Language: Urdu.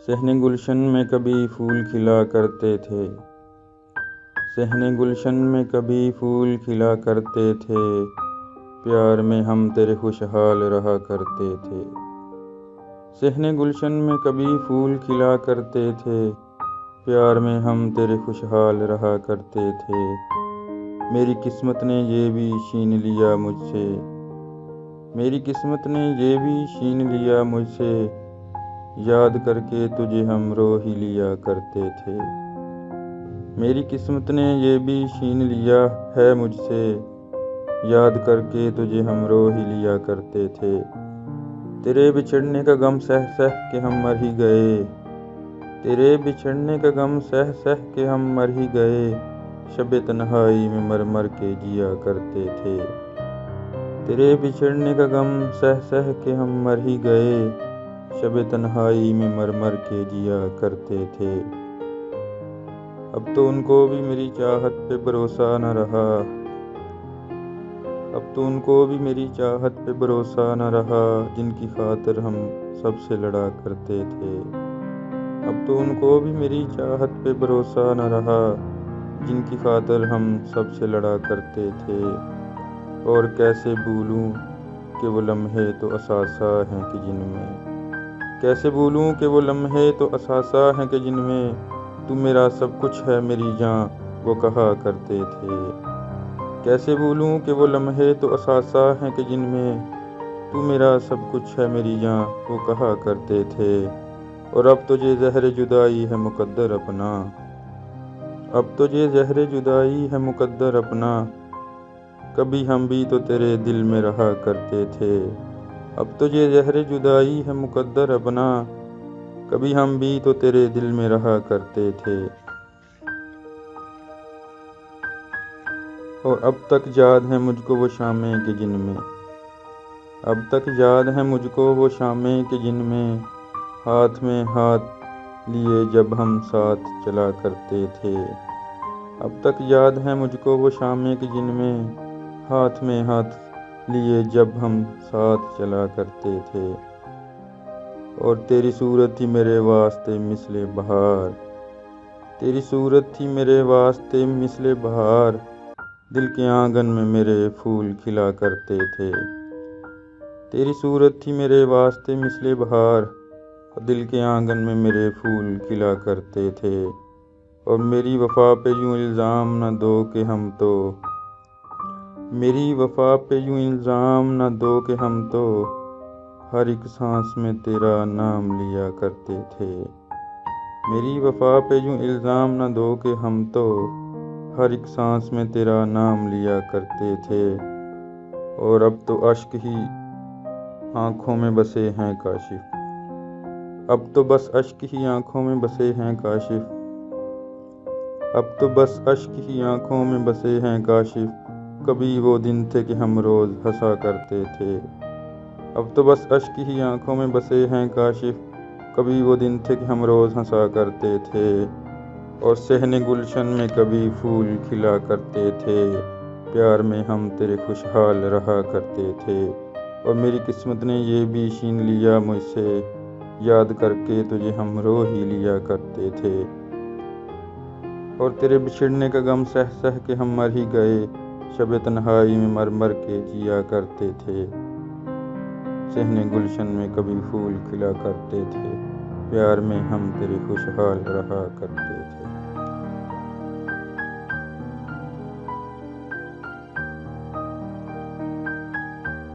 صحن گلشن میں کبھی پھول کھلا کرتے تھے، صحن گلشن میں کبھی پھول کھلا کرتے تھے، پیار میں ہم تیرے خوشحال رہا کرتے تھے۔ صحن گلشن میں کبھی پھول کھلا کرتے تھے، پیار میں ہم تیرے خوشحال رہا کرتے تھے۔ میری قسمت نے یہ بھی چھین لیا مجھ سے، میری قسمت نے یہ بھی چھین لیا مجھ سے، یاد کر کے تجھے ہم رو ہی لیا کرتے تھے۔ میری قسمت نے یہ بھی چھین لیا ہے مجھ سے، یاد کر کے تجھے ہم رو ہی لیا کرتے تھے۔ تیرے بچھڑنے کا غم سہ سہ کے ہم مر ہی گئے، تیرے بچھڑنے کا غم سہ سہ کے ہم مر ہی گئے، شب تنہائی میں مر مر کے جیا کرتے تھے۔ تیرے بچھڑنے کا غم سہ سہ کے ہم مر ہی گئے، شب تنہائی میں مر مر کے جیا کرتے تھے۔ اب تو ان کو بھی میری چاہت پہ بھروسہ نہ رہا، اب تو ان کو بھی میری چاہت پہ بھروسہ نہ رہا، جن کی خاطر ہم سب سے لڑا کرتے تھے۔ اب تو ان کو بھی میری چاہت پہ بھروسہ نہ رہا، جن کی خاطر ہم سب سے لڑا کرتے تھے۔ اور کیسے بھولوں کہ وہ لمحے تو اثاثہ ہیں کہ جن میں، کیسے بھولوں کہ وہ لمحے تو اثاثہ ہیں کہ جن میں تو میرا سب کچھ ہے میری جاں وہ کہا کرتے تھے۔ کیسے بھولوں کہ وہ لمحے تو اثاثہ ہیں کہ جن میں تو میرا سب کچھ ہے میری جاں وہ کہا کرتے تھے۔ اور اب تجھے زہر جدائی ہے مقدر اپنا، اب تجھے زہر جدائی ہے مقدر اپنا، کبھی ہم بھی تو تیرے دل میں رہا کرتے تھے۔ اب تجھے زہر جدائی ہے مقدر اپنا، کبھی ہم بھی تو تیرے دل میں رہا کرتے تھے۔ اور اب تک یاد ہے مجھ کو وہ شامیں کہ جن میں، اب تک یاد ہے مجھ کو وہ شامیں کہ جن میں ہاتھ میں ہاتھ لیے جب ہم ساتھ چلا کرتے تھے۔ اب تک یاد ہے مجھ کو وہ شامیں کہ جن میں ہاتھ میں ہاتھ لیے جب ہم ساتھ چلا کرتے تھے۔ اور تیری صورت تھی میرے واسطے مثل بہار، تیری صورت تھی میرے واسطے مثل بہار، دل کے آنگن میں میرے پھول کھلا کرتے تھے۔ تیری صورت تھی میرے واسطے مثل بہار، دل کے آنگن میں میرے پھول کھلا کرتے تھے۔ اور میری وفا پہ یوں الزام نہ دو کہ ہم تو، میری وفا پہ یوں الزام نہ دو کہ ہم تو ہر ایک سانس میں تیرا نام لیا کرتے تھے۔ میری وفا پہ یوں الزام نہ دو کہ ہم تو ہر ایک سانس میں تیرا نام لیا کرتے تھے۔ اور اب تو اشک ہی آنکھوں میں بسے ہیں کاشف، اب تو بس اشک ہی آنکھوں میں بسے ہیں کاشف، اب تو بس اشک ہی آنکھوں میں بسے ہیں کاشف، کبھی وہ دن تھے کہ ہم روز ہنسا کرتے تھے۔ اب تو بس اشک ہی آنکھوں میں بسے ہیں کاشف، کبھی وہ دن تھے کہ ہم روز ہنسا کرتے تھے۔ اور صحن گلشن میں کبھی پھول کھلا کرتے تھے، پیار میں ہم تیرے خوشحال رہا کرتے تھے۔ اور میری قسمت نے یہ بھی چھین لیا مجھ سے، یاد کر کے تجھے ہم رو ہی لیا کرتے تھے۔ اور تیرے بچھڑنے کا غم سہ سہ کے ہم مر ہی گئے، شب تنہائی میں مر مر کے جیا کرتے تھے۔ صحن گلشن میں کبھی پھول کھلا کرتے تھے، پیار میں ہم تیرے خوشحال رہا کرتے تھے۔